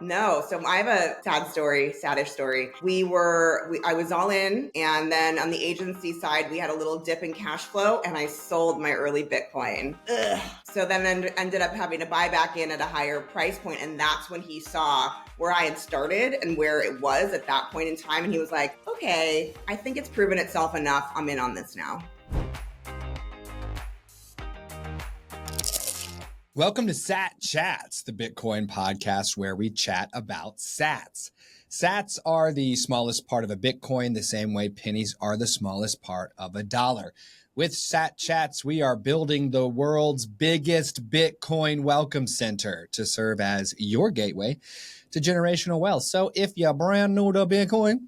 No, so I have a saddish story. I was all in, and then on the agency side, we had a little dip in cash flow, and I sold my early Bitcoin. Ugh. So then ended up having to buy back in at a higher price point, and that's when he saw where I had started and where it was at that point in time, and he was like, okay, I think it's proven itself enough. I'm in on this now. Welcome to Sat Chats, the Bitcoin podcast where we chat about sats. Sats are the smallest part of a Bitcoin, the same way pennies are the smallest part of a dollar. With Sat Chats, we are building the world's biggest Bitcoin welcome center to serve as your gateway to generational wealth. So if you're brand new to Bitcoin,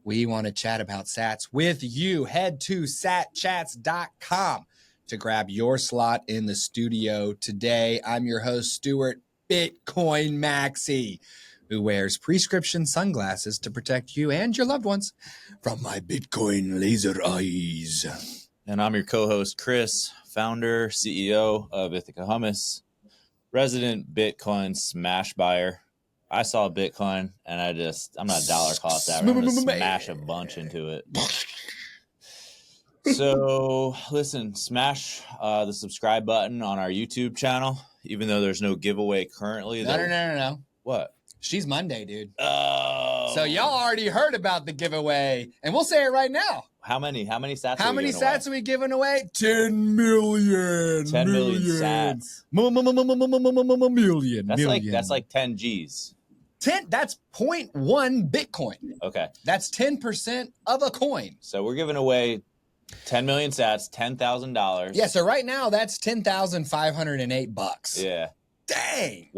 we want to chat about sats with you. Head to satchats.com to grab your slot in the studio today. I'm your host, Stuart Bitcoin Maxi, who wears prescription sunglasses to protect you and your loved ones from my Bitcoin laser eyes. And I'm your co-host, Chris, founder, CEO of Ithaca Hummus, resident Bitcoin smash buyer. I saw Bitcoin and I'm not a dollar cost average. I'm going to smash a bunch into it. So listen, smash the subscribe button on our YouTube channel, even though there's no giveaway currently. No. What? She's Monday, dude. Oh. So y'all already heard about the giveaway, and we'll say it right now. How many sats? How many sats are we giving away? 10 million. 10 million sats. Million. That's like 10 G's. 10. That's 0.1 Bitcoin. Okay. That's 10% of a coin. So we're giving away 10 million sats, $10,000. Yeah, so right now that's $10,508. Yeah. Dang.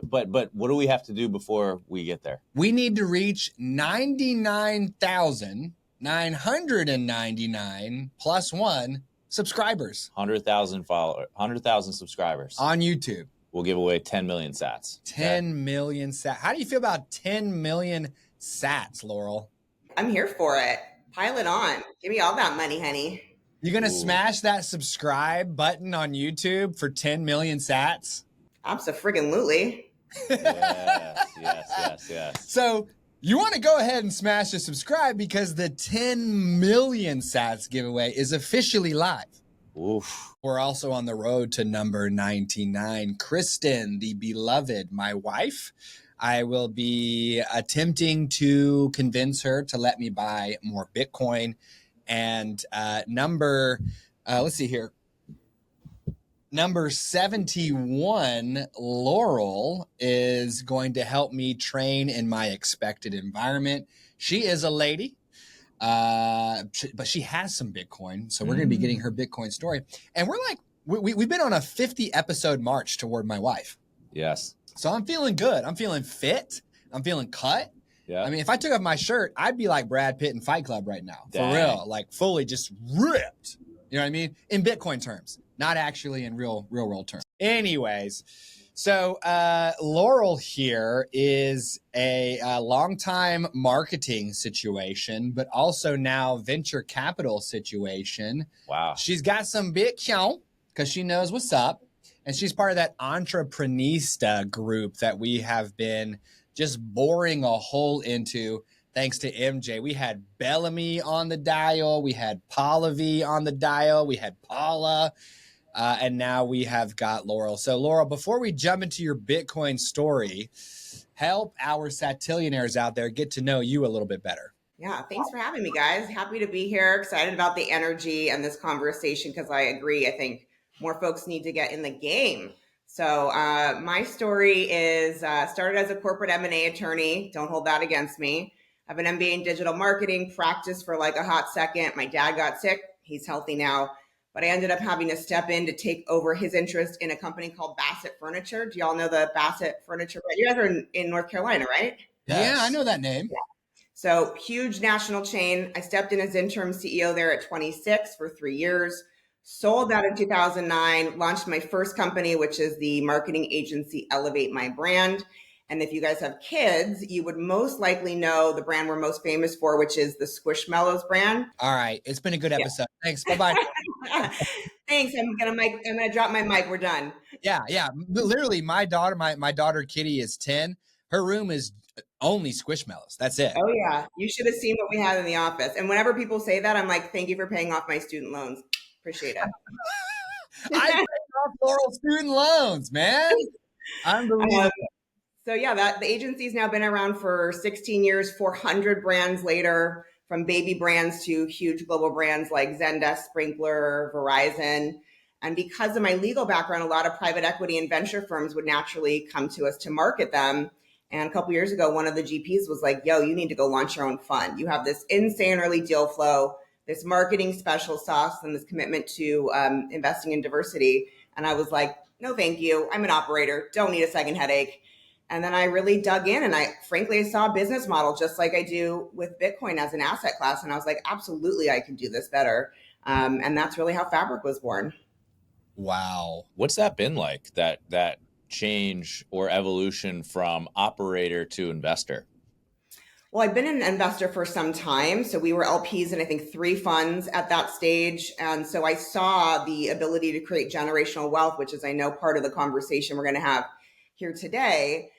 But what do we have to do before we get there? We need to reach 99,999 plus one subscribers. 100,000 followers, 100,000 subscribers on YouTube. We'll give away 10 million sats. 10 million sats. How do you feel about 10 million sats, Laurel? I'm here for it. Pile it on. Give me all that money, honey. You gonna smash that subscribe button on YouTube for 10 million sats? Abso-friggin-lutely. Yes. So you want to go ahead and smash the subscribe because the 10 million sats giveaway is officially live. Oof. We're also on the road to number 99. Kristen, the beloved, my wife, I will be attempting to convince her to let me buy more Bitcoin. And let's see here. Number 71, Laurel, is going to help me train in my expected environment. She is a lady, but she has some Bitcoin. So we're going to be getting her Bitcoin story. And we're like, we've been on a 50 episode march toward my wife. Yes. So I'm feeling good. I'm feeling fit. I'm feeling cut. Yeah. I mean, if I took off my shirt, I'd be like Brad Pitt in Fight Club right now. Dang. For real. Like fully just ripped. You know what I mean? In Bitcoin terms, not actually in real world terms. Anyways, so Laurel here is a long-time marketing situation, but also now venture capital situation. Wow. She's got some Bitcoin because she knows what's up. And she's part of that entreprenista group that we have been just boring a hole into thanks to MJ. We had Bellamy on the dial. We had Pallavi on the dial. We had Paula. And now we have got Laurel. So Laurel, before we jump into your Bitcoin story, help our satillionaires out there get to know you a little bit better. Yeah, thanks for having me, guys. Happy to be here. Excited about the energy and this conversation because I agree. I think more folks need to get in the game. So my story is started as a corporate M&A attorney. Don't hold that against me. I have an MBA in digital marketing, practiced for like a hot second. My dad got sick. He's healthy now. But I ended up having to step in to take over his interest in a company called Bassett Furniture. Do y'all know the Bassett Furniture? You guys are in North Carolina, right? Yes. Yeah, I know that name. Yeah. So huge national chain. I stepped in as interim CEO there at 26 for 3 years. Sold that in 2009, launched my first company, which is the marketing agency Elevate My Brand. And if you guys have kids, you would most likely know the brand we're most famous for, which is the Squishmallows brand. All right. It's been a good episode. Yeah. Thanks. Bye-bye. Thanks. I'm gonna drop my mic. We're done. Yeah. Literally, my daughter Kitty is 10. Her room is only Squishmallows. That's it. Oh yeah, you should have seen what we had in the office. And whenever people say that, I'm like, thank you for paying off my student loans. Appreciate I paid it. off Laurel student loans, man. Unbelievable. So yeah, the agency's now been around for 16 years, 400 brands later, from baby brands to huge global brands like Zendesk, Sprinkler, Verizon. And because of my legal background, a lot of private equity and venture firms would naturally come to us to market them. And a couple years ago, one of the GPs was like, yo, you need to go launch your own fund. You have this insane early deal flow, this marketing special sauce, and this commitment to investing in diversity. And I was like, no, thank you. I'm an operator. Don't need a second headache. And then I really dug in, and I saw a business model just like I do with Bitcoin as an asset class. And I was like, absolutely, I can do this better. And that's really how Fabric was born. Wow. What's that been like, that change or evolution from operator to investor? Well, I've been an investor for some time. So we were LPs in, I think, 3 funds at that stage. And so I saw the ability to create generational wealth, which is, I know, part of the conversation we're going to have here today.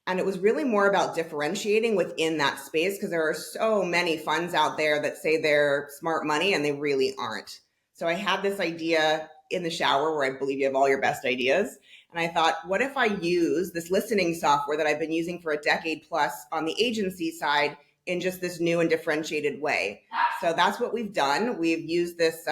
And it was really more about differentiating within that space, because there are so many funds out there that say they're smart money and they really aren't. So I had this idea in the shower, where I believe you have all your best ideas. And I thought, what if I use this listening software that I've been using for a decade plus on the agency side in just this new and differentiated way? So that's what we've done. We've used this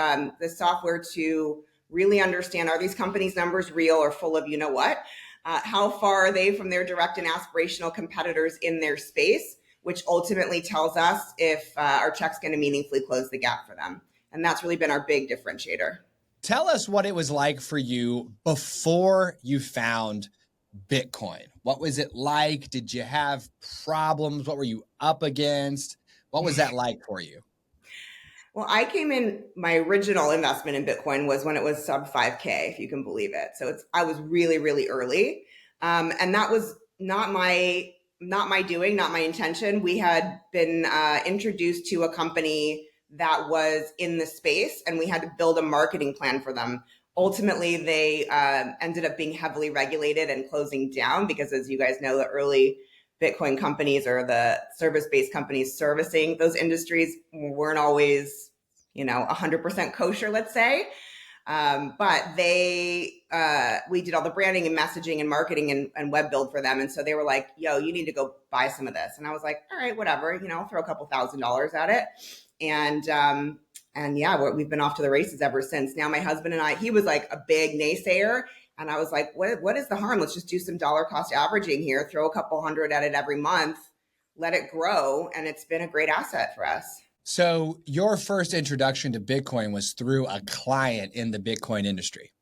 software to really understand, are these companies' numbers real or full of you know what? How far are they from their direct and aspirational competitors in their space, which ultimately tells us if our check's going to meaningfully close the gap for them. And that's really been our big differentiator. Tell us what it was like for you before you found Bitcoin. What was it like? Did you have problems? What were you up against? What was that like for you? Well, I came in, my original investment in Bitcoin was when it was sub 5K, if you can believe it. So I was really, really early. And that was not my doing, not my intention. We had been introduced to a company that was in the space, and we had to build a marketing plan for them. Ultimately, they ended up being heavily regulated and closing down because, as you guys know, the early Bitcoin companies or the service-based companies servicing those industries weren't always, 100% kosher, let's say. But we did all the branding and messaging and marketing and web build for them. And so they were like, yo, you need to go buy some of this. And I was like, all right, whatever, I'll throw a couple $1,000s at it. And yeah, we've been off to the races ever since. Now my husband and I, he was like a big naysayer. And I was like, what is the harm? Let's just do some dollar cost averaging here, throw a couple hundred at it every month, let it grow. And it's been a great asset for us. So your first introduction to Bitcoin was through a client in the Bitcoin industry.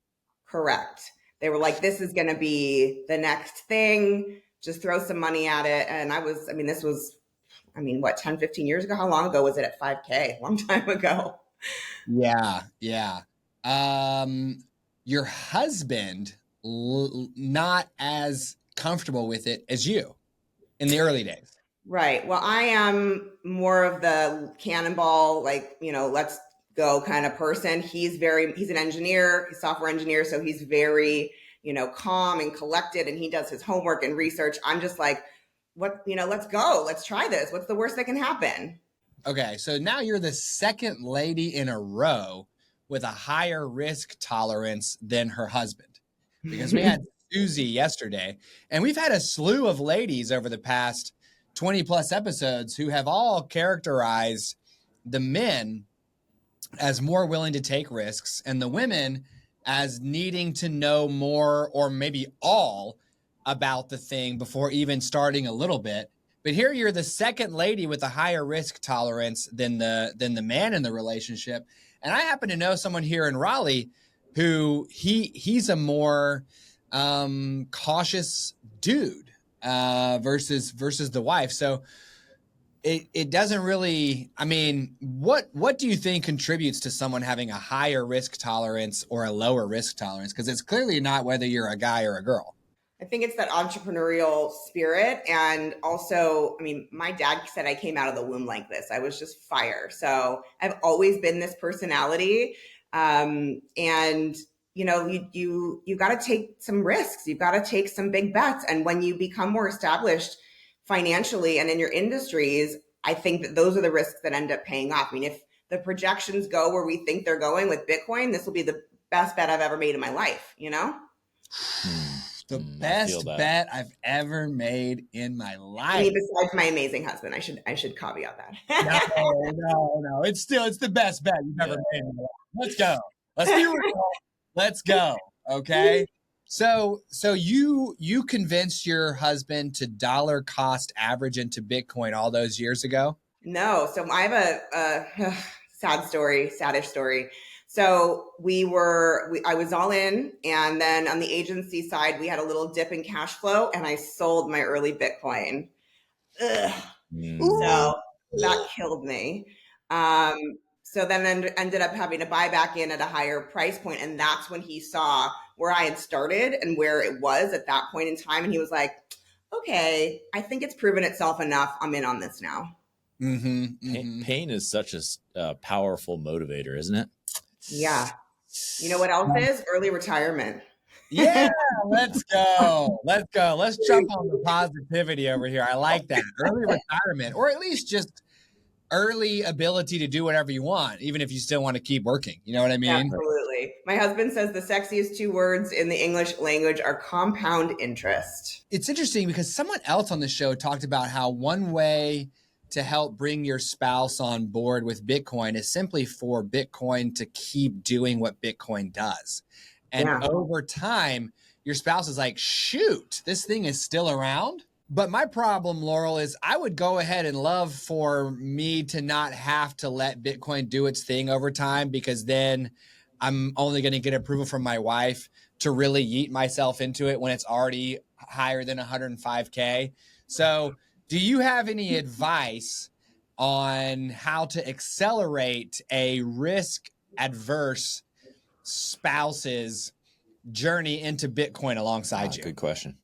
Correct. They were like, this is going to be the next thing. Just throw some money at it. And this was, what, 10, 15 years ago? How long ago was it at 5K? A long time ago. Yeah. Your husband, not as comfortable with it as you in the early days. Right. Well, I am more of the cannonball, let's go kind of person. He's an engineer, he's a software engineer. So he's very, calm and collected, and he does his homework and research. I'm just like, let's go, let's try this. What's the worst that can happen? Okay. So now you're the second lady in a row with a higher risk tolerance than her husband, because we had Susie yesterday, and we've had a slew of ladies over the past 20 plus episodes who have all characterized the men as more willing to take risks and the women as needing to know more or maybe all about the thing before even starting a little bit. But here you're the second lady with a higher risk tolerance than the man in the relationship. And I happen to know someone here in Raleigh who he's a more cautious dude versus the wife. So it doesn't really, what do you think contributes to someone having a higher risk tolerance or a lower risk tolerance? Because it's clearly not whether you're a guy or a girl. I think it's that entrepreneurial spirit. And also, my dad said I came out of the womb like this. I was just fire. So I've always been this personality. And you got to take some risks. You've got to take some big bets. And when you become more established financially and in your industries, I think that those are the risks that end up paying off. I mean, if the projections go where we think they're going with Bitcoin, this will be the best bet I've ever made in my life, you know? The best bet I've ever made in my life. I mean, besides my amazing husband, I should caveat that. No. It's the best bet you've ever made in my life. Let's go. Let's be real. Let's go. Okay. So you convinced your husband to dollar cost average into Bitcoin all those years ago? No. So I have a saddish story. So I was all in, and then on the agency side, we had a little dip in cash flow, and I sold my early Bitcoin. Ugh. So that killed me. So then ended up having to buy back in at a higher price point, and that's when he saw where I had started and where it was at that point in time, and he was like, "Okay, I think it's proven itself enough. I'm in on this now." Pain is such a powerful motivator, isn't it? Yeah. You know what else is? Early retirement. Yeah, let's go. Let's go. Let's jump on the positivity over here. I like that. Early retirement, or at least just early ability to do whatever you want, even if you still want to keep working. You know what I mean? Absolutely. My husband says the sexiest two words in the English language are compound interest. It's interesting because someone else on the show talked about how one way to help bring your spouse on board with Bitcoin is simply for Bitcoin to keep doing what Bitcoin does. And over time, your spouse is like, shoot, this thing is still around. But my problem, Laurel, is I would go ahead and love for me to not have to let Bitcoin do its thing over time, because then I'm only going to get approval from my wife to really yeet myself into it when it's already higher than 105K. So do you have any advice on how to accelerate a risk-adverse spouse's journey into Bitcoin alongside you? Good question.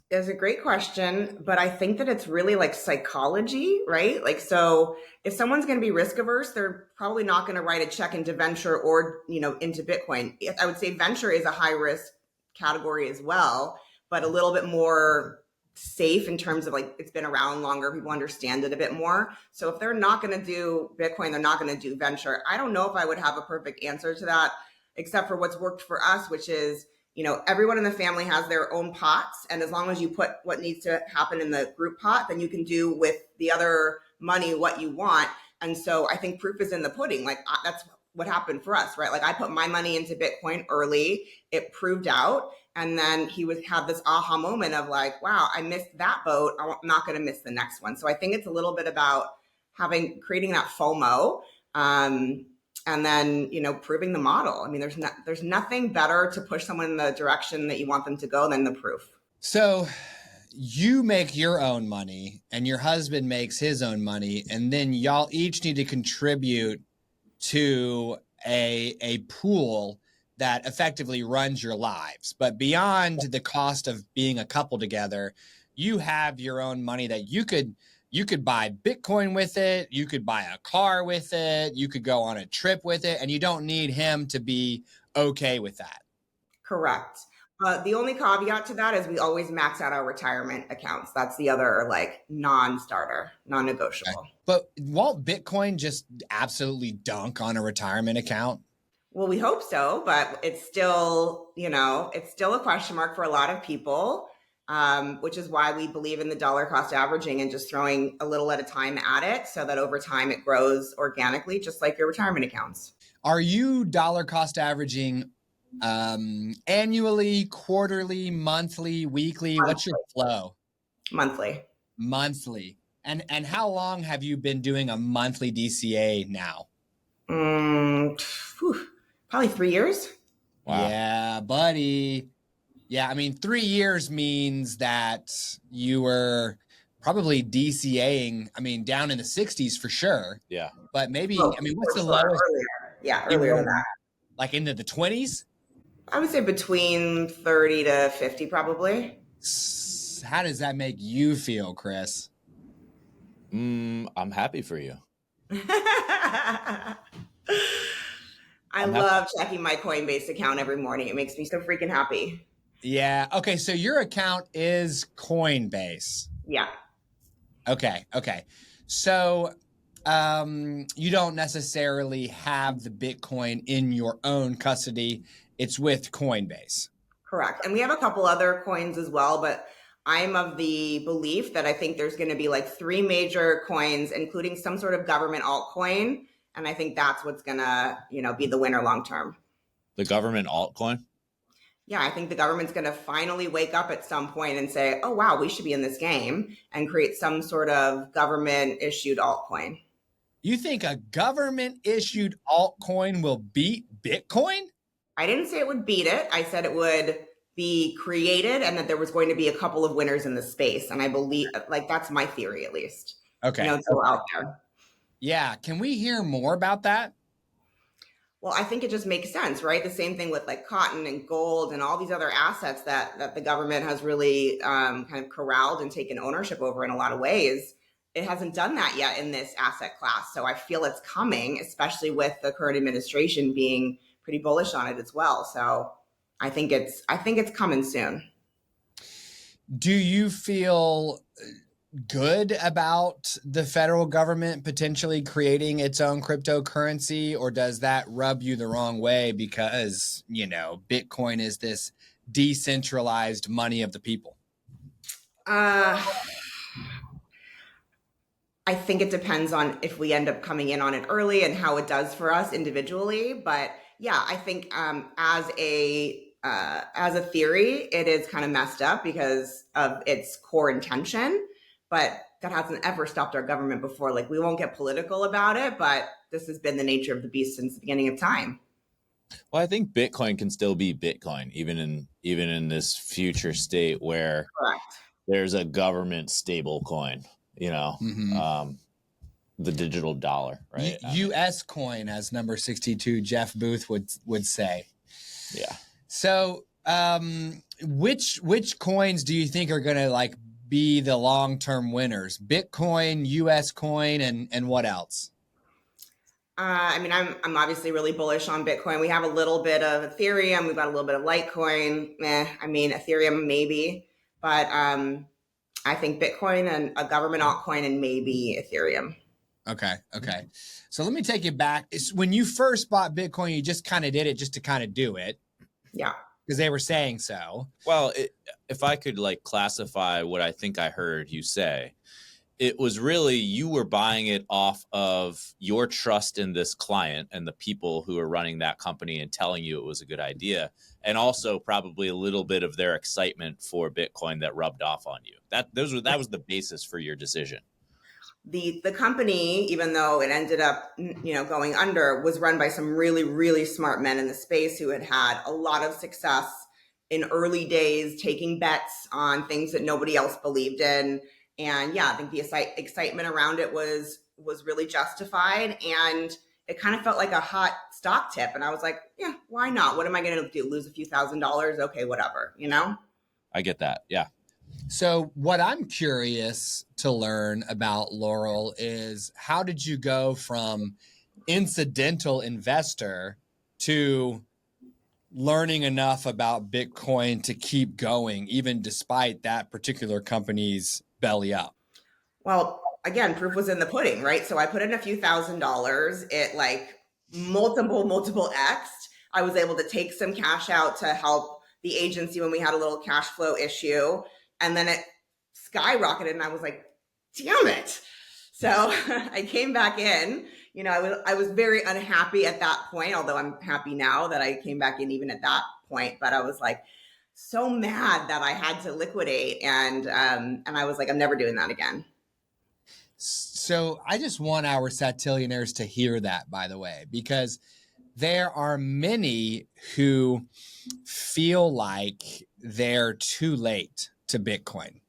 It's a great question, but I think that it's really like psychology, right? Like, so if someone's going to be risk averse, they're probably not going to write a check into venture or, into Bitcoin. I would say venture is a high risk category as well, but a little bit more safe in terms of like, it's been around longer. People understand it a bit more. So if they're not going to do Bitcoin, they're not going to do venture. I don't know if I would have a perfect answer to that, except for what's worked for us, which is, everyone in the family has their own pots. And as long as you put what needs to happen in the group pot, then you can do with the other money what you want. And so I think proof is in the pudding. Like that's what happened for us, right? Like I put my money into Bitcoin early, it proved out. And then he would have this aha moment of like, wow, I missed that boat. I'm not going to miss the next one. So I think it's a little bit about creating that FOMO. And then, proving the model. I mean, there's nothing better to push someone in the direction that you want them to go than the proof. So you make your own money and your husband makes his own money, and then y'all each need to contribute to a pool that effectively runs your lives. But beyond the cost of being a couple together, you have your own money that you could buy Bitcoin with it. You could buy a car with it. You could go on a trip with it, and you don't need him to be okay with that. Correct. The only caveat to that is we always max out our retirement accounts. That's the other non-starter, non-negotiable. Okay. But won't Bitcoin just absolutely dunk on a retirement account? Well, we hope so, but it's still, it's still a question mark for a lot of people. Which is why we believe in the dollar cost averaging and just throwing a little at a time at it so that over time it grows organically, just like your retirement accounts. Are you dollar cost averaging annually, quarterly, monthly, weekly? Monthly. What's your flow? Monthly. And how long have you been doing a monthly DCA now? Probably 3 years. Wow. Yeah, buddy. Yeah, I mean, 3 years means that you were probably DCAing, down in the 60s for sure. Yeah. But maybe, what's the lowest? Earlier. Yeah, earlier than that. Like into the 20s? I would say between 30 to 50 probably. How does that make you feel, Chris? I'm happy for you. I love checking my Coinbase account every morning. It makes me so freaking happy. Yeah. Okay. So your account is Coinbase. Yeah. Okay. So you don't necessarily have the Bitcoin in your own custody. It's with Coinbase. Correct. And we have a couple other coins as well, but I'm of the belief that I think there's going to be like 3 major coins, including some sort of government altcoin. And I think that's what's going to, be the winner long term. The government altcoin? Yeah, I think the government's going to finally wake up at some point and say, oh, wow, we should be in this game, and create some sort of government issued altcoin. You think a government issued altcoin will beat Bitcoin? I didn't say it would beat it. I said it would be created and that there was going to be a couple of winners in the space. And I believe, like, that's my theory, at least. Okay. It's still out there. Yeah. Can we hear more about that? Well, I think it just makes sense, right? The same thing with like cotton and gold and all these other assets that the government has really kind of corralled and taken ownership over in a lot of ways. It hasn't done that yet in this asset class. So I feel it's coming, especially with the current administration being pretty bullish on it as well. So I think it's coming soon. Do you feel good about the federal government potentially creating its own cryptocurrency, or does that rub you the wrong way because, Bitcoin is this decentralized money of the people? I think it depends on if we end up coming in on it early and how it does for us individually. But yeah, I think as a theory, it is kind of messed up because of its core intention. But that hasn't ever stopped our government before. Like, we won't get political about it, but this has been the nature of the beast since the beginning of time. Well, I think Bitcoin can still be Bitcoin, even in this future state where Correct. There's a government stable coin, the digital dollar, right? US coin, as number 62 Jeff Booth would say. Yeah. So which coins do you think are going to be the long-term winners? Bitcoin, US coin, and what else? I'm obviously really bullish on Bitcoin. We have a little bit of Ethereum. We've got a little bit of Litecoin. Ethereum maybe, but I think Bitcoin and a government altcoin and maybe Ethereum. Okay. So let me take you back. When you first bought Bitcoin, you just kind of did it just to kind of do it. Yeah. Because they were saying so. Well, if I could classify what I think I heard you say, it was really you were buying it off of your trust in this client and the people who are running that company and telling you it was a good idea. And also probably a little bit of their excitement for Bitcoin that rubbed off on you. That was the basis for your decision. The company, even though it ended up, going under, was run by some really, really smart men in the space who had a lot of success in early days, taking bets on things that nobody else believed in. And yeah, I think the excitement around it was really justified. And it kind of felt like a hot stock tip. And I was like, yeah, why not? What am I going to do? Lose a few $1,000s? Okay, whatever, I get that. Yeah. So what I'm curious to learn about, Laurel, is how did you go from incidental investor to learning enough about Bitcoin to keep going, even despite that particular company's belly up? Well, again, proof was in the pudding, right? So I put in a few $1,000s. It multiple X'd. I was able to take some cash out to help the agency when we had a little cash flow issue. And then it skyrocketed and I was like, damn it. So I came back in, I was very unhappy at that point, although I'm happy now that I came back in even at that point. But I was like so mad that I had to liquidate. And I was like, I'm never doing that again. So I just want our Satillionaires to hear that, by the way, because there are many who feel like they're too late to Bitcoin.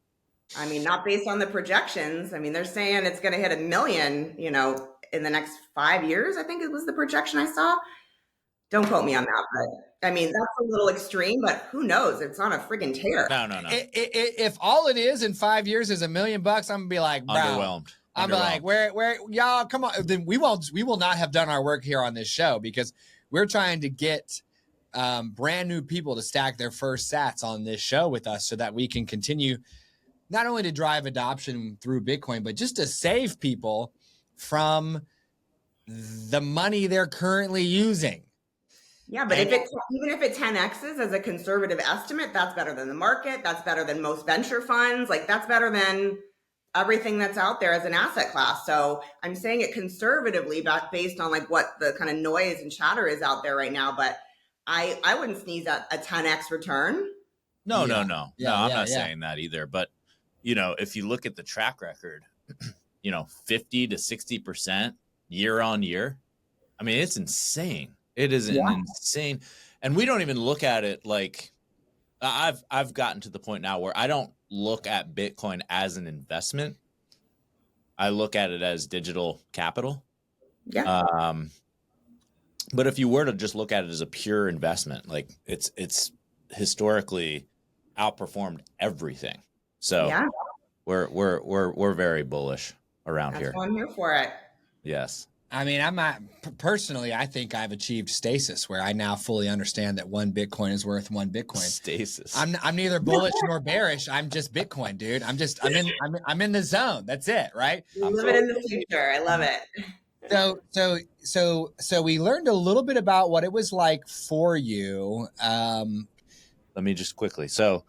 Not based on the projections. They're saying it's going to hit 1 million, in the next 5 years. I think it was the projection I saw. Don't quote me on that, but that's a little extreme, but who knows? It's on a friggin' tear. No. If all it is in 5 years is $1 million, I'm gonna be like, bro, underwhelmed. I'm like, where y'all come on. Then we will not have done our work here on this show because we're trying to get brand new people to stack their first sats on this show with us so that we can continue not only to drive adoption through Bitcoin, but just to save people from the money they're currently using. Yeah, but even if it 10x's as a conservative estimate, that's better than the market. That's better than most venture funds. Like that's better than everything that's out there as an asset class. So I'm saying it conservatively, based on like what the kind of noise and chatter is out there right now. But I wouldn't sneeze at a 10x return. No, Yeah. no, Yeah, I'm yeah, not yeah. saying that either. But, if you look at the track record, 50 to 60% year on year, I mean, it's insane. It is an insane. And we don't even look at it like I've gotten to the point now where I don't look at Bitcoin as an investment. I look at it as digital capital. Yeah. But if you were to just look at it as a pure investment, like it's historically outperformed everything. So Yeah. we're very bullish around That's here. why I'm here for it. Yes. I mean, personally, I think I've achieved stasis where I now fully understand that 1 Bitcoin is worth 1 Bitcoin. Stasis. I'm neither bullish nor bearish. I'm just Bitcoin, dude. I'm in the zone. That's it, right? You live it in the future. I love it. So we learned a little bit about what it was like for you. Let me just quickly. So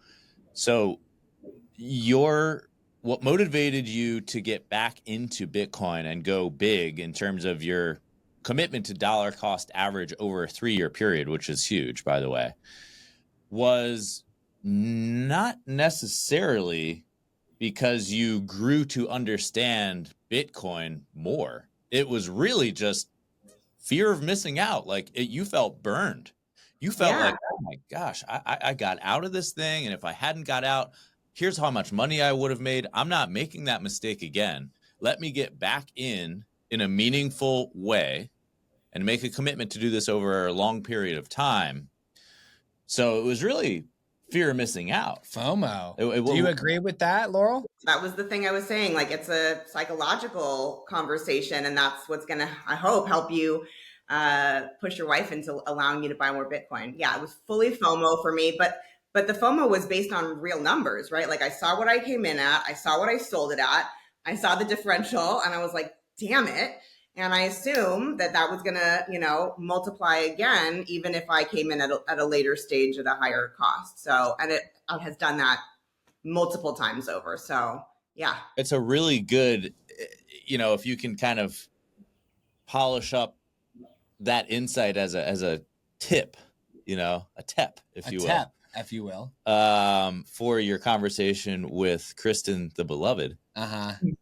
what motivated you to get back into Bitcoin and go big in terms of your commitment to dollar cost average over a 3-year period, which is huge, by the way, was not necessarily because you grew to understand Bitcoin more. It was really just fear of missing out. Like you felt burned. You felt like, oh my gosh, I got out of this thing. And if I hadn't got out, here's how much money I would have made. I'm not making that mistake again. Let me get back in a meaningful way and make a commitment to do this over a long period of time. So it was really fear of missing out. FOMO. Do you agree with that, Laurel? That was the thing I was saying. Like it's a psychological conversation, and that's what's going to, I hope, help you push your wife into allowing you to buy more Bitcoin. Yeah, it was fully FOMO for me, but the FOMO was based on real numbers, right? Like I saw what I came in at, I saw what I sold it at, I saw the differential, and I was like, damn it. And I assumed that was going to, multiply again, even if I came in at a later stage at a higher cost. So, and it has done that multiple times over. So, yeah. It's a really good, if you can kind of polish up that insight as a tip, a tip, if you will, for your conversation with Kristen, the beloved.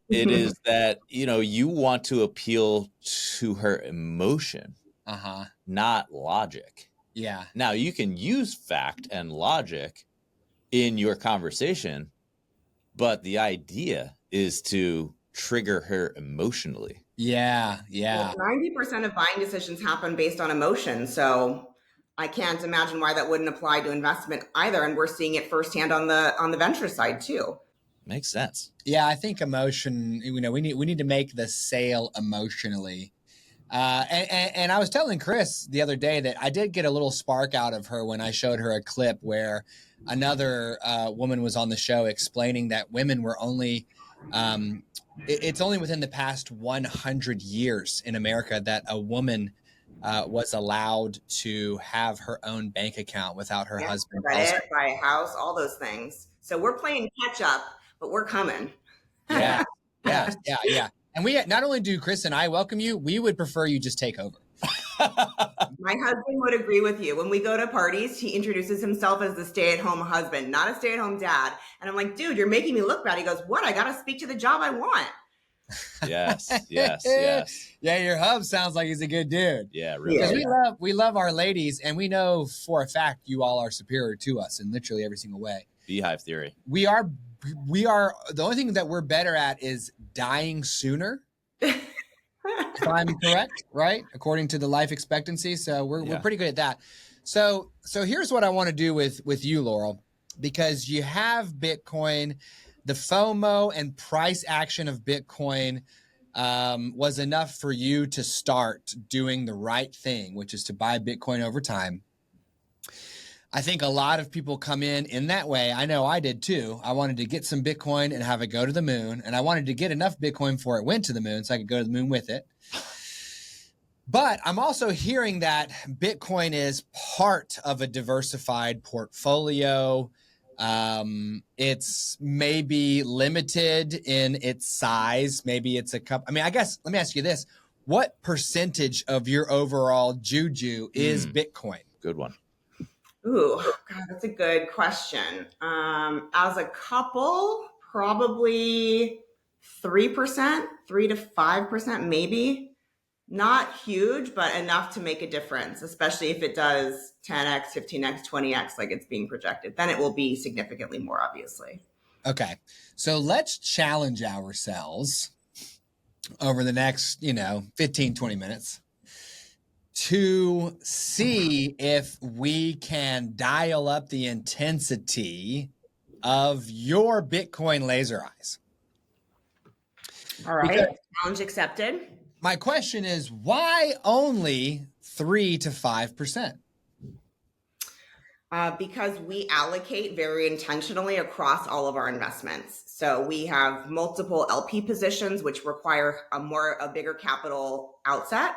It is that, you want to appeal to her emotion, not logic. Yeah. Now you can use fact and logic in your conversation, but the idea is to trigger her emotionally. Yeah. Well, 90% of buying decisions happen based on emotion. So I can't imagine why that wouldn't apply to investment either. And we're seeing it firsthand on the venture side too. Makes sense. Yeah, I think emotion, we need to make the sale emotionally. And I was telling Chris the other day that I did get a little spark out of her when I showed her a clip where another woman was on the show explaining that women were only, it's only within the past 100 years in America that a woman was allowed to have her own bank account without her husband. Credit, buy a house, all those things. So we're playing catch up, but we're coming. Yeah. And we not only do Chris and I welcome you, we would prefer you just take over. My husband would agree with you. When we go to parties, he introduces himself as the stay-at-home husband, not a stay-at-home dad. And I'm like, dude, you're making me look bad. He goes, what? I got to speak to the job I want. Yes. Yeah, your hub sounds like he's a good dude. Yeah, really. Because we love our ladies, and we know for a fact you all are superior to us in literally every single way. Beehive theory. We are the only thing that we're better at is dying sooner. If I'm correct, right? According to the life expectancy. So we're pretty good at that. So here's what I want to do with you, Laurel, because you have Bitcoin, the FOMO and price action of Bitcoin was enough for you to start doing the right thing, which is to buy Bitcoin over time. I think a lot of people come in that way. I know I did too. I wanted to get some Bitcoin and have it go to the moon. And I wanted to get enough Bitcoin before it went to the moon so I could go to the moon with it. But I'm also hearing that Bitcoin is part of a diversified portfolio. It's maybe limited in its size. Maybe it's a cup. I mean, I guess, let me ask you this. What percentage of your overall juju is Bitcoin? Good one. Ooh, God, that's a good question. As a couple, probably 3%, 3 to 5%, maybe. Not huge, but enough to make a difference, especially if it does 10x, 15x, 20x like it's being projected. Then it will be significantly more, obviously. Okay. So let's challenge ourselves over the next, 15, 20 minutes to see if we can dial up the intensity of your Bitcoin laser eyes. All right. Challenge accepted. My question is, why only 3 to 5%? Because we allocate very intentionally across all of our investments. So we have multiple LP positions, which require a bigger capital outset.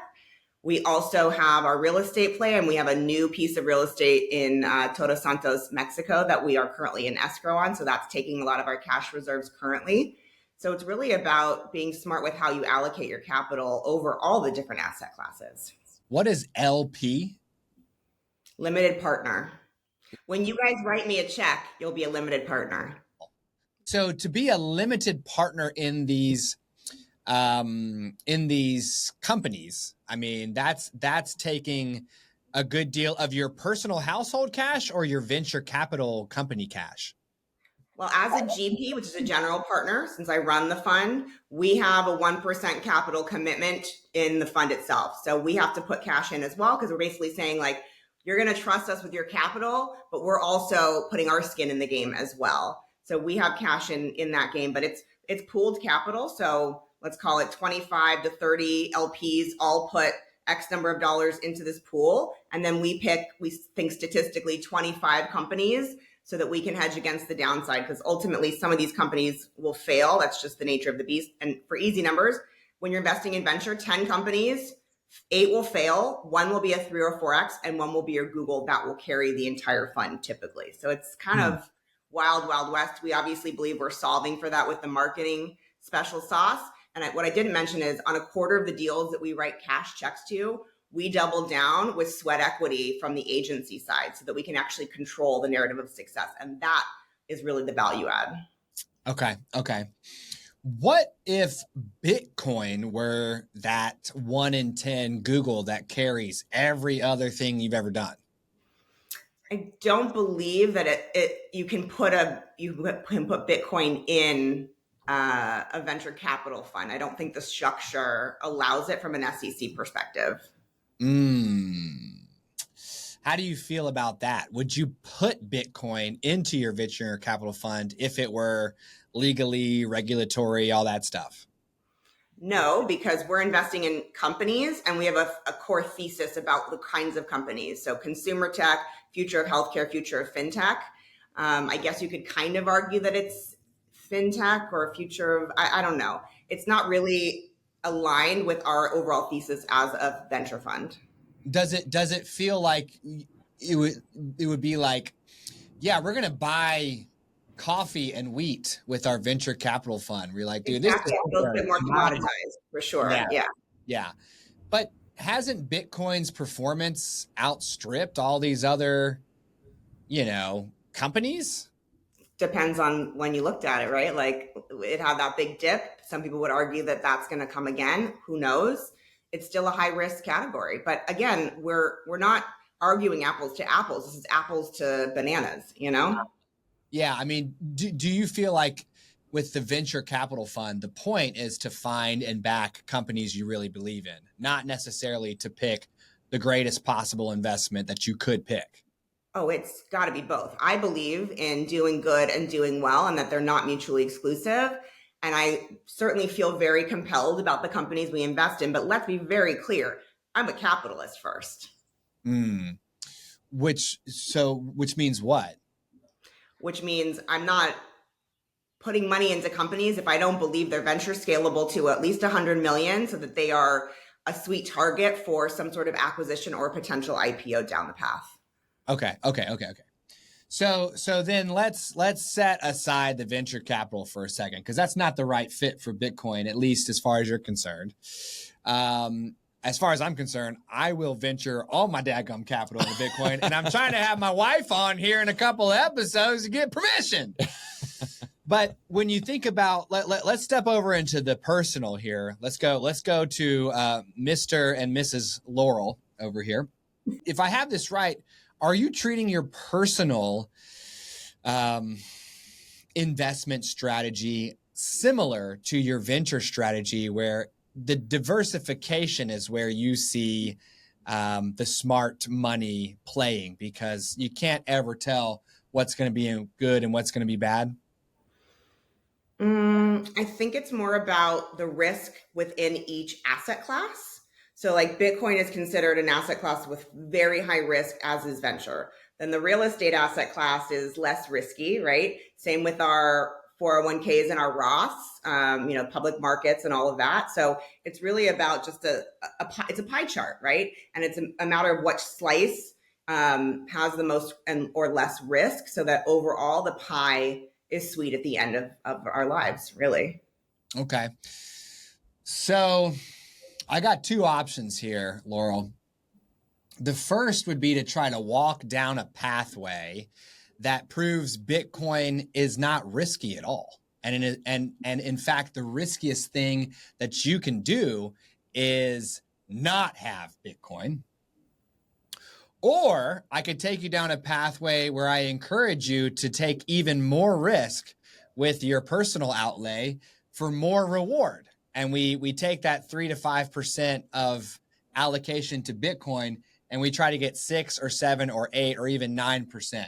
We also have our real estate play, and we have a new piece of real estate in Todos Santos, Mexico, that we are currently in escrow on. So that's taking a lot of our cash reserves currently. So it's really about being smart with how you allocate your capital over all the different asset classes. What is LP? Limited partner. When you guys write me a check, you'll be a limited partner. So to be a limited partner in these companies, I mean, that's taking a good deal of your personal household cash or your venture capital company cash. Well, as a GP, which is a general partner, since I run the fund, we have a 1% capital commitment in the fund itself. So we have to put cash in as well, because we're basically saying, like, you're going to trust us with your capital, but we're also putting our skin in the game as well. So we have cash in that game, but it's pooled capital. So let's call it 25 to 30 LPs all put X number of dollars into this pool. And then we think statistically 25 companies so that we can hedge against the downside, because ultimately some of these companies will fail. That's just the nature of the beast. And for easy numbers, when you're investing in venture, 10 companies, 8 will fail, 1 will be a 3 or 4x, and 1 will be your Google that will carry the entire fund typically. So it's kind of wild, wild west. We obviously believe we're solving for that with the marketing special sauce. And what I didn't mention is on a quarter of the deals that we write cash checks to, we double down with sweat equity from the agency side so that we can actually control the narrative of success. And that is really the value add. Okay. What if Bitcoin were that 1 in 10 Google that carries every other thing you've ever done? I don't believe that you can put Bitcoin in a venture capital fund. I don't think the structure allows it from an SEC perspective. How do you feel about that? Would you put Bitcoin into your venture capital fund if it were legally, regulatory, all that stuff? No, because we're investing in companies and we have a core thesis about the kinds of companies. So consumer tech, future of healthcare, future of fintech. I guess you could kind of argue that it's fintech or future of, I don't know. It's not really aligned with our overall thesis as a venture fund. Does it feel like it would be like, yeah, we're going to buy coffee and wheat with our venture capital fund? We're like, dude, exactly. This is a bit more commoditized for sure. Yeah. But hasn't Bitcoin's performance outstripped all these other, companies? Depends on when you looked at it, right? Like it had that big dip. Some people would argue that that's going to come again. Who knows? It's still a high risk category. But again, we're not arguing apples to apples. This is apples to bananas, Yeah. I mean, do you feel like with the venture capital fund, the point is to find and back companies you really believe in, not necessarily to pick the greatest possible investment that you could pick? Oh, it's got to be both. I believe in doing good and doing well and that they're not mutually exclusive. And I certainly feel very compelled about the companies we invest in. But let's be very clear. I'm a capitalist first. which means what? Which means I'm not putting money into companies if I don't believe they're venture scalable to at least 100 million, so that they are a sweet target for some sort of acquisition or potential IPO down the path. Okay. So then let's set aside the venture capital for a second, because that's not the right fit for Bitcoin, at least as far as you're concerned. As far as I'm concerned, I will venture all my dadgum capital into Bitcoin, and I'm trying to have my wife on here in a couple of episodes to get permission. But when you think about, let's step over into the personal here. Let's go to Mr. and Mrs. Laurel over here. If I have this right, are you treating your personal investment strategy similar to your venture strategy, where the diversification is where you see the smart money playing, because you can't ever tell what's going to be good and what's going to be bad? I think it's more about the risk within each asset class. So like Bitcoin is considered an asset class with very high risk, as is venture. Then the real estate asset class is less risky, right? Same with our 401ks and our Roths, public markets and all of that. So it's really about just it's a pie chart, right? And it's a matter of which slice has the most or less risk, so that overall the pie is sweet at the end of our lives, really. Okay. So I got two options here, Laurel. The first would be to try to walk down a pathway that proves Bitcoin is not risky at all. And in fact, the riskiest thing that you can do is not have Bitcoin. Or I could take you down a pathway where I encourage you to take even more risk with your personal outlay for more reward. And we take that 3 to 5% of allocation to Bitcoin, and we try to get 6 or 7 or 8 or even 9%.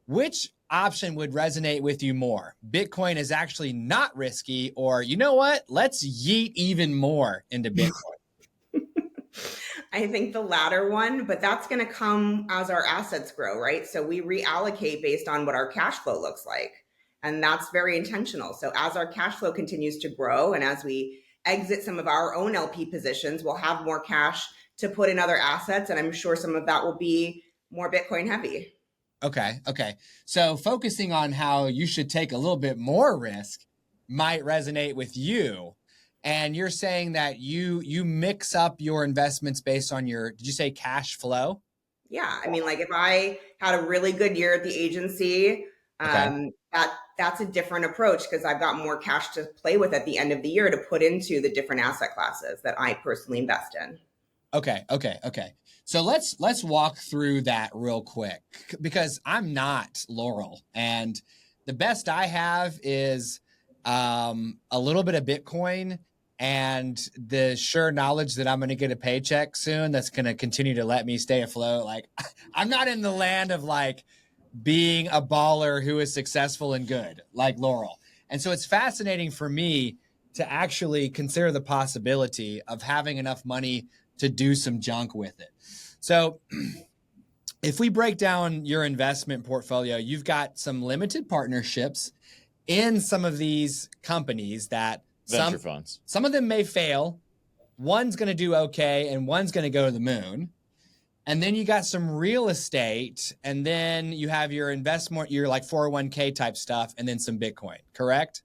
Which option would resonate with you more? Bitcoin is actually not risky, or you know what? Let's yeet even more into Bitcoin. I think the latter one, but that's going to come as our assets grow, right? So we reallocate based on what our cash flow looks like. And that's very intentional. So as our cash flow continues to grow, and as we exit some of our own LP positions, we'll have more cash to put in other assets. And I'm sure some of that will be more Bitcoin heavy. Okay. So focusing on how you should take a little bit more risk might resonate with you. And you're saying that you mix up your investments based on your, did you say cash flow? Yeah. I mean, like if I had a really good year at the agency, that's a different approach, because I've got more cash to play with at the end of the year to put into the different asset classes that I personally invest in. Okay. So let's walk through that real quick, because I'm not Laurel, and the best I have is a little bit of Bitcoin and the sure knowledge that I'm going to get a paycheck soon that's going to continue to let me stay afloat. Like, I'm not in the land of like being a baller who is successful and good like Laurel. And so it's fascinating for me to actually consider the possibility of having enough money to do some junk with it. So if we break down your investment portfolio, you've got some limited partnerships in some of these companies that venture funds. Some of them may fail. One's going to do okay, and one's going to go to the moon. And then you got some real estate, and then you have your investment, your like 401k type stuff, and then some Bitcoin, correct?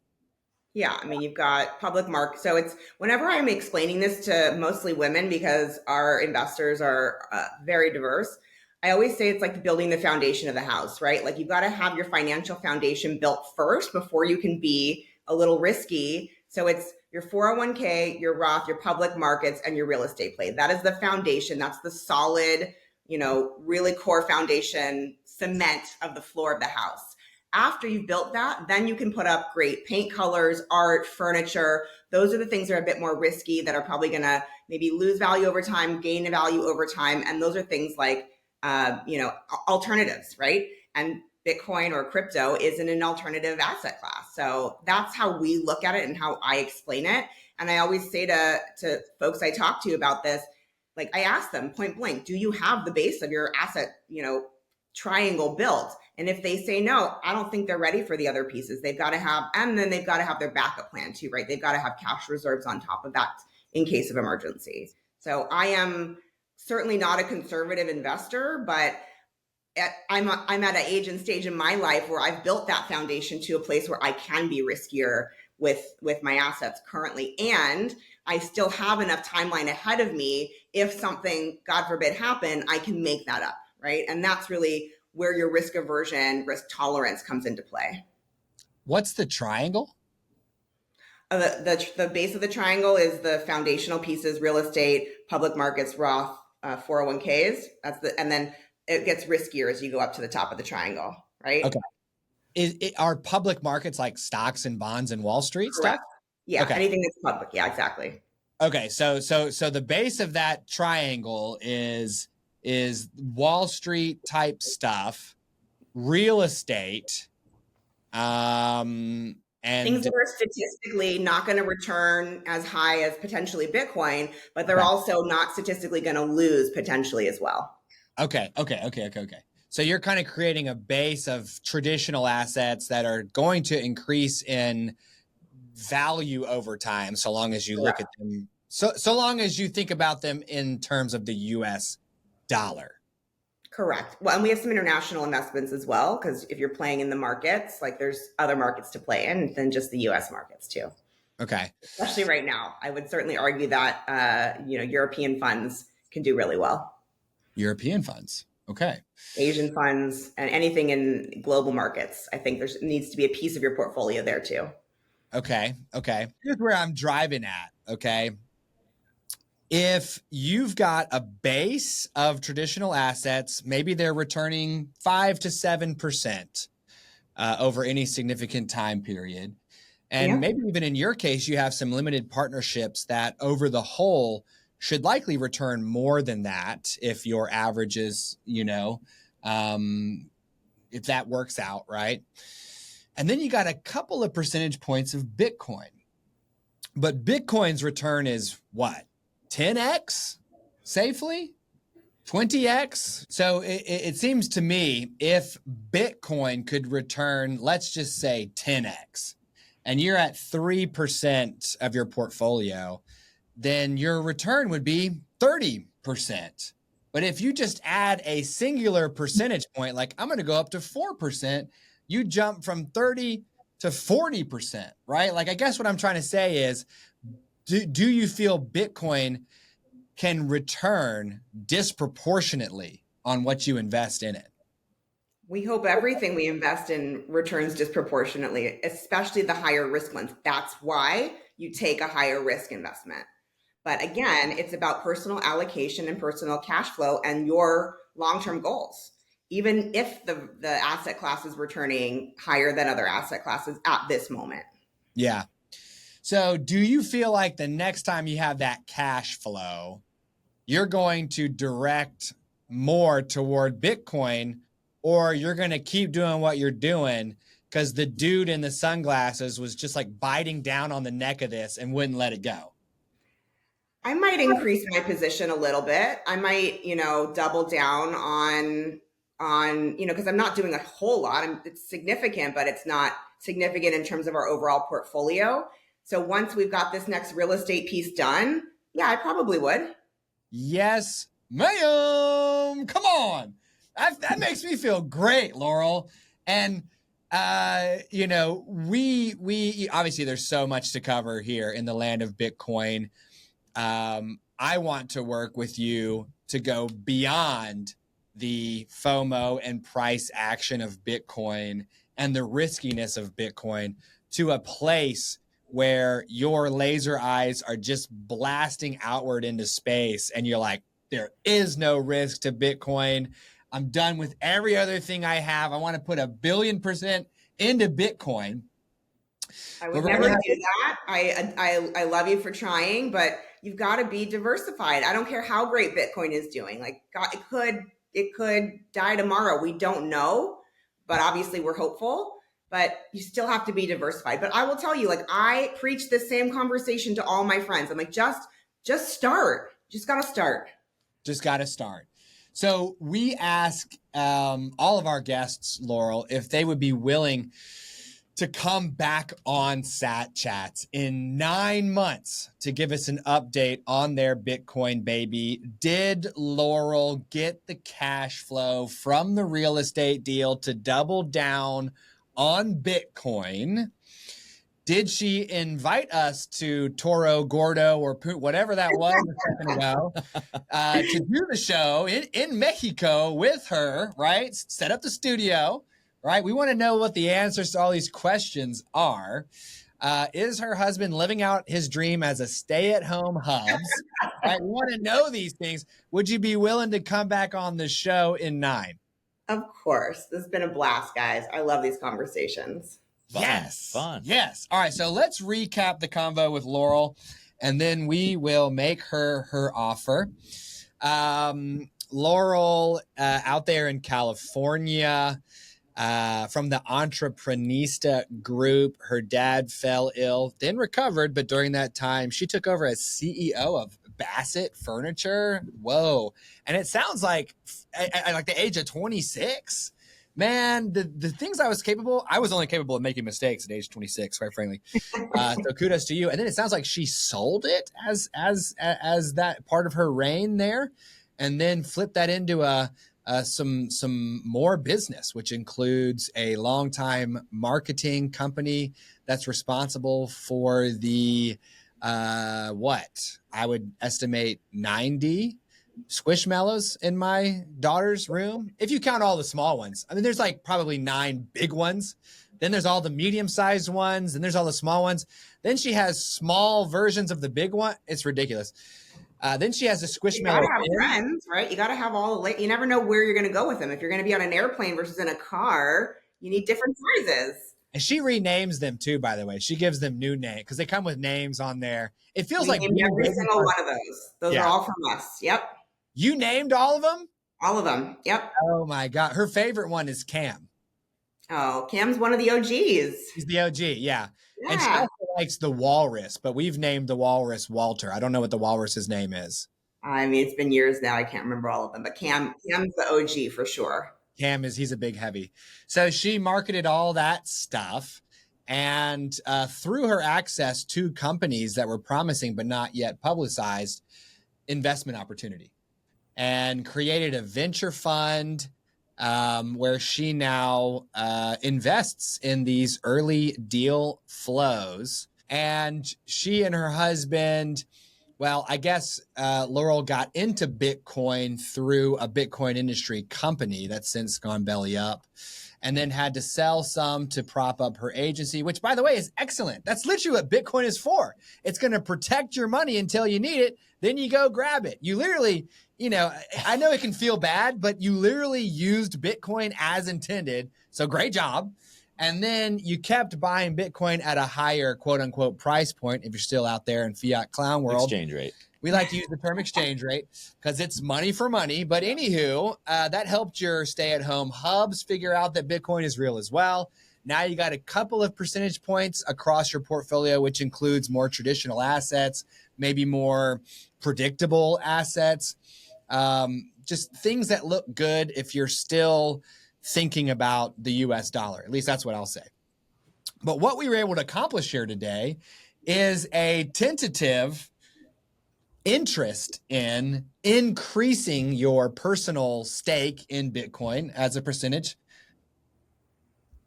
Yeah, I mean, you've got public market. So it's whenever I'm explaining this to mostly women, because our investors are very diverse, I always say it's like building the foundation of the house, right? Like you've got to have your financial foundation built first before you can be a little risky. So it's your 401k, your Roth, your public markets, and your real estate play. That is the foundation. That's the solid, really core foundation cement of the floor of the house. After you've built that, then you can put up great paint colors, art, furniture. Those are the things that are a bit more risky, that are probably going to maybe lose value over time, gain value over time. And those are things like, alternatives, right? And Bitcoin or crypto isn't an alternative asset class. So that's how we look at it and how I explain it. And I always say to folks I talk to about this, Like I asked them point blank, do you have the base of your asset, triangle built? And if they say no, I don't think they're ready for the other pieces. They've got to have, and then they've got to have their backup plan too, right? They've got to have cash reserves on top of that in case of emergency. So I am certainly not a conservative investor, but I'm at an age and stage in my life where I've built that foundation to a place where I can be riskier with my assets currently. And I still have enough timeline ahead of me. If something, God forbid, happen, I can make that up, right? And that's really where your risk aversion, risk tolerance comes into play. What's the triangle? The base of the triangle is the foundational pieces: real estate, public markets, Roth, 401ks. And then it gets riskier as you go up to the top of the triangle, right? Okay. Are public markets like stocks and bonds and Wall Street Correct. stuff? Yeah, okay. Anything that's public. Yeah, exactly. Okay, so the base of that triangle is Wall Street type stuff, real estate, and things that are statistically not going to return as high as potentially Bitcoin, but they're also not statistically going to lose potentially as well. Okay. So you're kind of creating a base of traditional assets that are going to increase in value over time, so long as you look at them, so long as you think about them in terms of the US dollar. Correct. Well, and we have some international investments as well, because if you're playing in the markets, like there's other markets to play in than just the US markets too. Okay. Especially right now. I would certainly argue that, European funds can do really well. European funds. Okay. Asian funds and anything in global markets. I think there needs to be a piece of your portfolio there too. Okay. Here's where I'm driving at. Okay. If you've got a base of traditional assets, maybe they're returning 5 to 7% over any significant time period. And maybe even in your case, you have some limited partnerships that over the whole should likely return more than that if your average is, if that works out, right? And then you got a couple of percentage points of Bitcoin. But Bitcoin's return is what? 10x safely? 20x? So it seems to me if Bitcoin could return, let's just say 10x, and you're at 3% of your portfolio, then your return would be 30%. But if you just add a singular percentage point, like I'm going to go up to 4%, you jump from 30 to 40%, right? Like, I guess what I'm trying to say is, do you feel Bitcoin can return disproportionately on what you invest in it? We hope everything we invest in returns disproportionately, especially the higher risk ones. That's why you take a higher risk investment. But again, it's about personal allocation and personal cash flow and your long-term goals, even if the asset class is returning higher than other asset classes at this moment. Yeah. So do you feel like the next time you have that cash flow, you're going to direct more toward Bitcoin, or you're going to keep doing what you're doing because the dude in the sunglasses was just like biting down on the neck of this and wouldn't let it go? I might increase my position a little bit. I might, double down on, because I'm not doing a whole lot. It's significant, but it's not significant in terms of our overall portfolio. So once we've got this next real estate piece done, yeah, I probably would. Yes, ma'am. Come on. That makes me feel great, Laurel. And, we obviously there's so much to cover here in the land of Bitcoin. I want to work with you to go beyond the FOMO and price action of Bitcoin and the riskiness of Bitcoin to a place where your laser eyes are just blasting outward into space and you're like, there is no risk to Bitcoin. I'm done with every other thing I have. I want to put 1,000,000,000% into Bitcoin. I would never do that. I love you for trying, but you've got to be diversified. I don't care how great Bitcoin is doing. Like, God, it could die tomorrow. We don't know, but obviously we're hopeful. But you still have to be diversified. But I will tell you, like, I preach the same conversation to all my friends. I'm like, just start. Just got to start. Just got to start. So we ask all of our guests, Laurel, if they would be willing to come back on Sat Chats in 9 months to give us an update on their Bitcoin baby. Did Laurel get the cash flow from the real estate deal to double down on Bitcoin? Did she invite us to Toro Gordo or whatever that was a second ago to do the show in Mexico with her, right? Set up the studio, right? We want to know what the answers to all these questions are. Is her husband living out his dream as a stay-at-home hubs? Right? We want to know these things. Would you be willing to come back on the show in 9? Of course. This has been a blast, guys. I love these conversations. Fun. Yes. All right. So let's recap the convo with Laurel, and then we will make her offer. Laurel, out there in California, from the Entreprenista group, her dad fell ill, then recovered, but during that time, she took over as CEO of Bassett Furniture. Whoa! And it sounds like at like the age of 26. Man, the things I was only capable of making mistakes at age 26, quite frankly. So kudos to you. And then it sounds like she sold it as that part of her reign there, and then flipped that into some more business, which includes a longtime marketing company that's responsible for the what I would estimate 90 Squishmallows in my daughter's room, if you count all the small ones. I mean, there's like probably 9 big ones. Then there's all the medium-sized ones, and there's all the small ones. Then she has small versions of the big one. It's ridiculous. Then she has a Squishmallow. You gotta have friends, right? You gotta have all the. You never know where you're gonna go with them. If you're gonna be on an airplane versus in a car, you need different sizes. And she renames them too, by the way. She gives them new names because they come with names on there. It feels like every single one of those. Those are all from us. Yep. You named all of them? All of them. Yep. Oh my God. Her favorite one is Cam. Oh, Cam's one of the OGs. He's the OG, yeah. And she also likes the walrus, but we've named the walrus Walter. I don't know what the walrus's name is. I mean, it's been years now. I can't remember all of them, but Cam's the OG for sure. He's a big heavy. So she marketed all that stuff, and through her access to companies that were promising but not yet publicized, investment opportunity, and created a venture fund where she now invests in these early deal flows. And she and her husband, well, I guess Laurel got into Bitcoin through a Bitcoin industry company that's since gone belly up, and then had to sell some to prop up her agency, which, by the way, is excellent. That's literally what Bitcoin is for. It's going to protect your money until you need it. Then you go grab it. You literally, I know it can feel bad, but you literally used Bitcoin as intended. So great job. And then you kept buying Bitcoin at a higher, quote unquote, price point. If you're still out there in fiat clown world, exchange rate. We like to use the term exchange rate because it's money for money. But anywho, that helped your stay-at-home hubs figure out that Bitcoin is real as well. Now you got a couple of percentage points across your portfolio, which includes more traditional assets, maybe more predictable assets, just things that look good if you're still thinking about the US dollar. At least that's what I'll say. But what we were able to accomplish here today is a tentative interest in increasing your personal stake in Bitcoin as a percentage.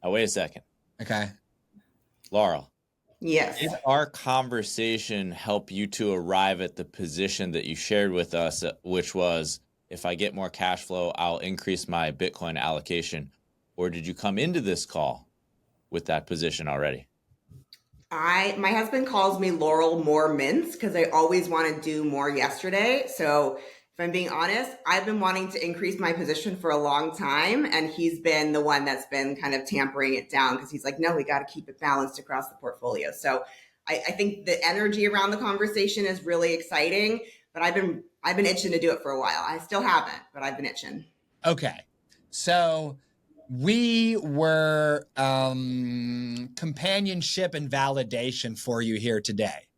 Oh, wait a second. Okay. Laurel. Yes. Did our conversation help you to arrive at the position that you shared with us, which was, if I get more cash flow, I'll increase my Bitcoin allocation? Or did you come into this call with that position already? My husband calls me Laurel More Mints because I always want to do more yesterday. So if I'm being honest, I've been wanting to increase my position for a long time. And he's been the one that's been kind of tampering it down because he's like, no, we got to keep it balanced across the portfolio. So I think the energy around the conversation is really exciting, but I've been itching to do it for a while. I still haven't, but I've been itching. Okay. So we were companionship and validation for you here today.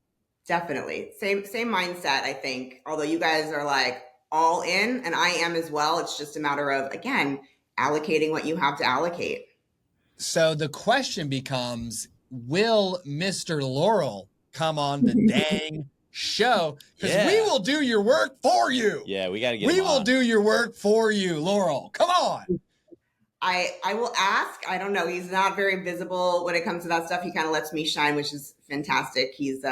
Definitely. Same mindset, I think. Although you guys are like all in, and I am as well. It's just a matter of, again, allocating what you have to allocate. So the question becomes, will Mr. Laurel come on the dang show? Because we will do your work for you. Yeah, we got to get We him will on. do your work for you, Laurel. Come on. I will ask. I don't know. He's not very visible when it comes to that stuff. He kind of lets me shine, which is fantastic. He's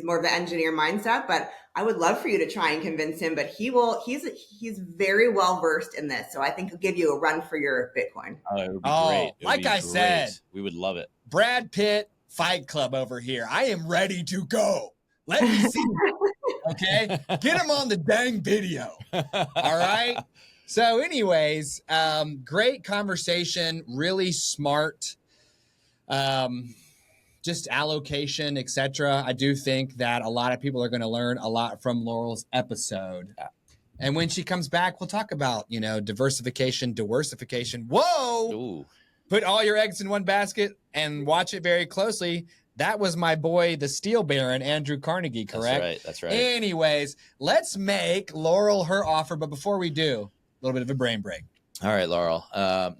more of the engineer mindset, but I would love for you to try and convince him. But he's very well versed in this, so I think he'll give you a run for your Bitcoin. Oh, it would be great. It would like be I great. said, we would love it. Brad Pitt Fight Club over here. I am ready to go. Let me see. Okay, get him on the dang video. All right. So anyways, great conversation, really smart, just allocation, etc. I do think that a lot of people are going to learn a lot from Laurel's episode. And when she comes back, we'll talk about, diversification. Whoa! Ooh. Put all your eggs in one basket and watch it very closely. That was my boy, the Steel Baron, Andrew Carnegie, correct? That's right. Anyways, let's make Laurel her offer. But before we do, a little bit of a brain break. All right, Laurel.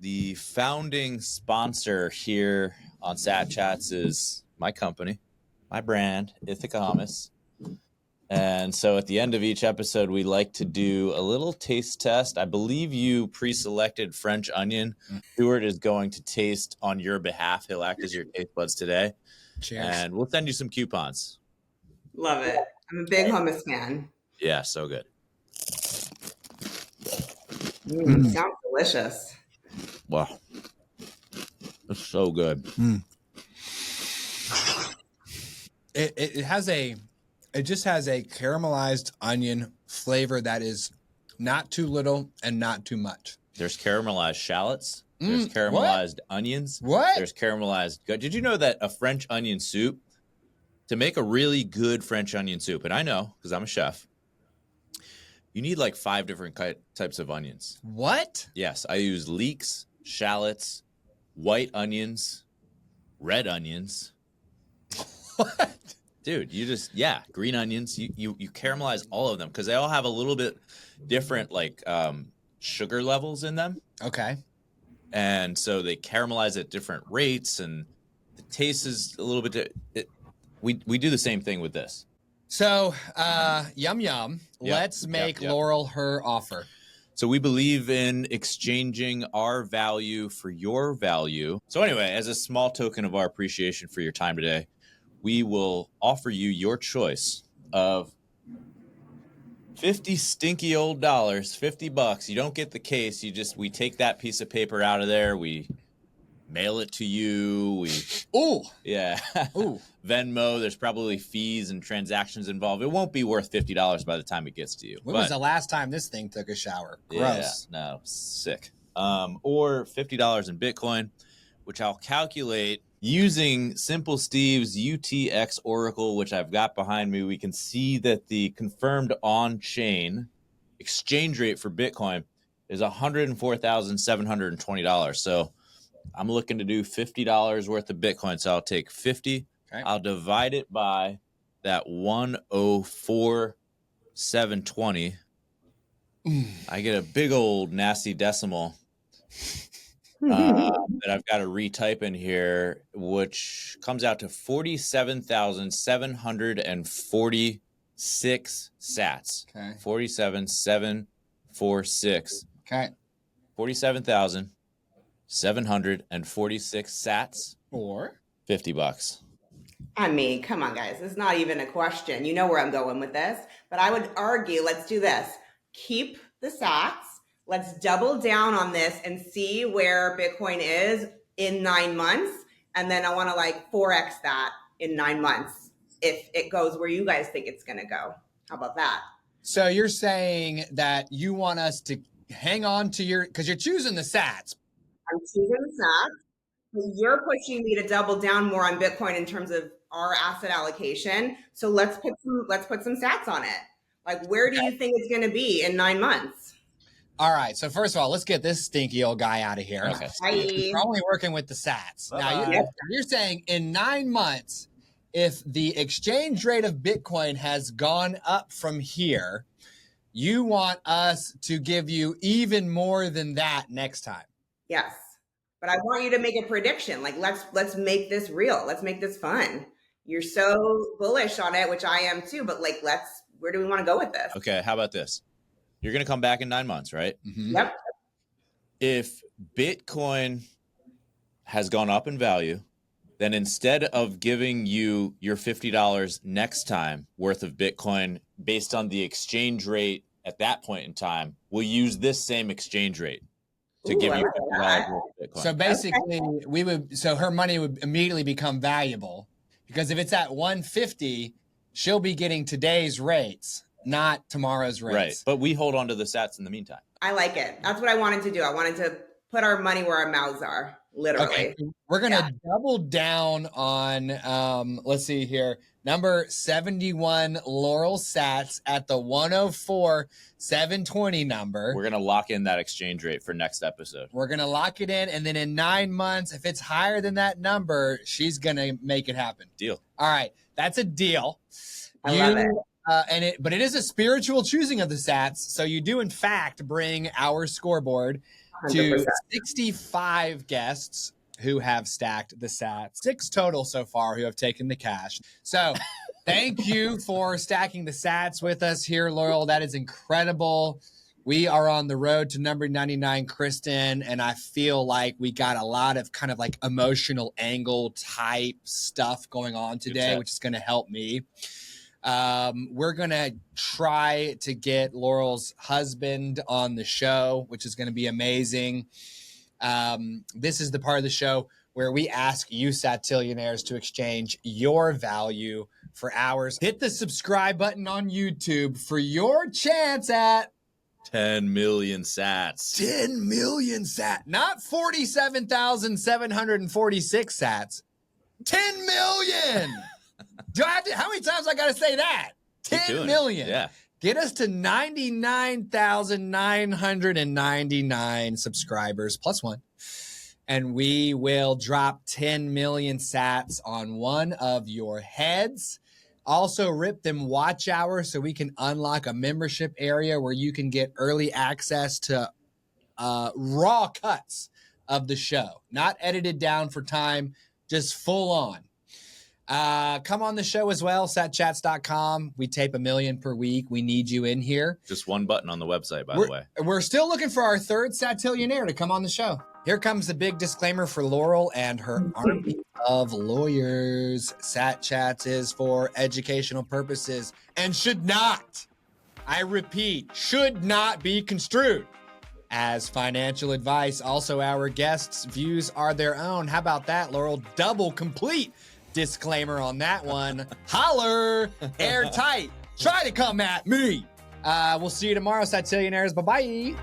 The founding sponsor here on Sat Chats is my company, my brand, Ithaca Hummus. And so at the end of each episode, we like to do a little taste test. I believe you pre-selected French onion. Stuart is going to taste on your behalf. He'll act as your taste buds today. Cheers. And we'll send you some coupons. Love it. I'm a big hummus fan. Yeah, so good. Sounds delicious. Wow. It's so good. It just has a caramelized onion flavor that is not too little and not too much. There's caramelized shallots. There's caramelized onions. What? There's caramelized. Did you know that a French onion soup, to make a really good French onion soup, and I know because I'm a chef, you need like 5 different types of onions. What? Yes, I use leeks, shallots, white onions, red onions. What? Dude, green onions. You caramelize all of them because they all have a little bit different sugar levels in them. Okay. And so they caramelize at different rates, and the taste is a little bit. We do the same thing with this. So, yum. Yep, Let's make yep. Laurel her offer. So we believe in exchanging our value for your value. So anyway, as a small token of our appreciation for your time today, we will offer you your choice of 50 stinky old dollars, $50. You don't get the case. We take that piece of paper out of there. We mail it to you. Ooh. Venmo. There's probably fees and transactions involved. It won't be worth $50 by the time it gets to you. When was the last time this thing took a shower? Gross. Yeah, no, sick. Or $50 in Bitcoin, which I'll calculate using Simple Steve's UTX Oracle, which I've got behind me. We can see that the confirmed on-chain exchange rate for Bitcoin is $104,720. So I'm looking to do $50 worth of Bitcoin. So I'll take 50. Okay. I'll divide it by that 104,720. I get a big old nasty decimal that I've got to retype in here, which comes out to 47,746 sats. Okay. 47,746. Okay. 47,746 sats. Or $50. I mean, come on, guys. It's not even a question. You know where I'm going with this. But I would argue, let's do this. Keep the sats. Let's double down on this and see where Bitcoin is in 9 months. And then I want to 4x that in 9 months if it goes where you guys think it's going to go. How about that? so you're saying that you want us to hang on to because you're choosing the sats. I'm choosing the sats. You're pushing me to double down more on Bitcoin in terms of our asset allocation. So let's put some sats on it. Where do you think it's going to be in 9 months? All right. So first of all, let's get this stinky old guy out of here. Okay. We're only working with the sats. Bye-bye. Now you're saying in 9 months, if the exchange rate of Bitcoin has gone up from here, You want us to give you even more than that next time. Yes. But I want you to make a prediction. Like, let's make this real. Let's make this fun. You're so bullish on it, which I am too, but like, where do we want to go with this? Okay, how about this? You're going to come back in 9 months, right? Mm-hmm. Yep. If Bitcoin has gone up in value, then instead of giving you your $50 next time worth of Bitcoin based on the exchange rate at that point in time, we'll use this same exchange rate to give you $50 worth of Bitcoin. So basically, so her money would immediately become valuable, because if it's at 150, she'll be getting today's rates, not tomorrow's rates. Right. But we hold on to the sats in the meantime. I like it. That's what I wanted to do. I wanted to put our money where our mouths are, literally. Okay. We're going to double down on, let's see here, number 71 Laurel sats at the 104,720 number. We're going to lock in that exchange rate for next episode. We're going to lock it in. And then in 9 months, if it's higher than that number, she's going to make it happen. Deal. All right. That's a deal. I love it. But it is a spiritual choosing of the sats. So you do, in fact, bring our scoreboard 100%. to 65 guests who have stacked the sats. 6 total so far who have taken the cash. So thank you for stacking the sats with us here, Laurel. That is incredible. We are on the road to number 99, Kristen, and I feel like we got a lot of kind of like emotional angle type stuff going on today, which is going to help me. We're going to try to get Laurel's husband on the show, which is going to be amazing. This is the part of the show where we ask you Satillionaires to exchange your value for ours. Hit the subscribe button on YouTube for your chance at 10 million sats. 10 million sats, not 47,746 sats. 10 million. How many times I got to say that? 10 million. Yeah. Get us to 99,999 subscribers plus 1. And we will drop 10 million sats on one of your heads. Also, rip them watch hours so we can unlock a membership area where you can get early access to raw cuts of the show. Not edited down for time, just full on. Come on the show as well, satchats.com. We tape 1 million per week. We need you in here. Just one button on the website, by the way. We're still looking for our 3rd Satillionaire to come on the show. Here comes the big disclaimer for Laurel and her army of lawyers. Sat Chats is for educational purposes and should not, I repeat, should not be construed as financial advice. Also, our guests' views are their own. How about that, Laurel? Double complete disclaimer on that one. Holler, airtight. Try to come at me. We'll see you tomorrow, Satillionaires. Bye-bye.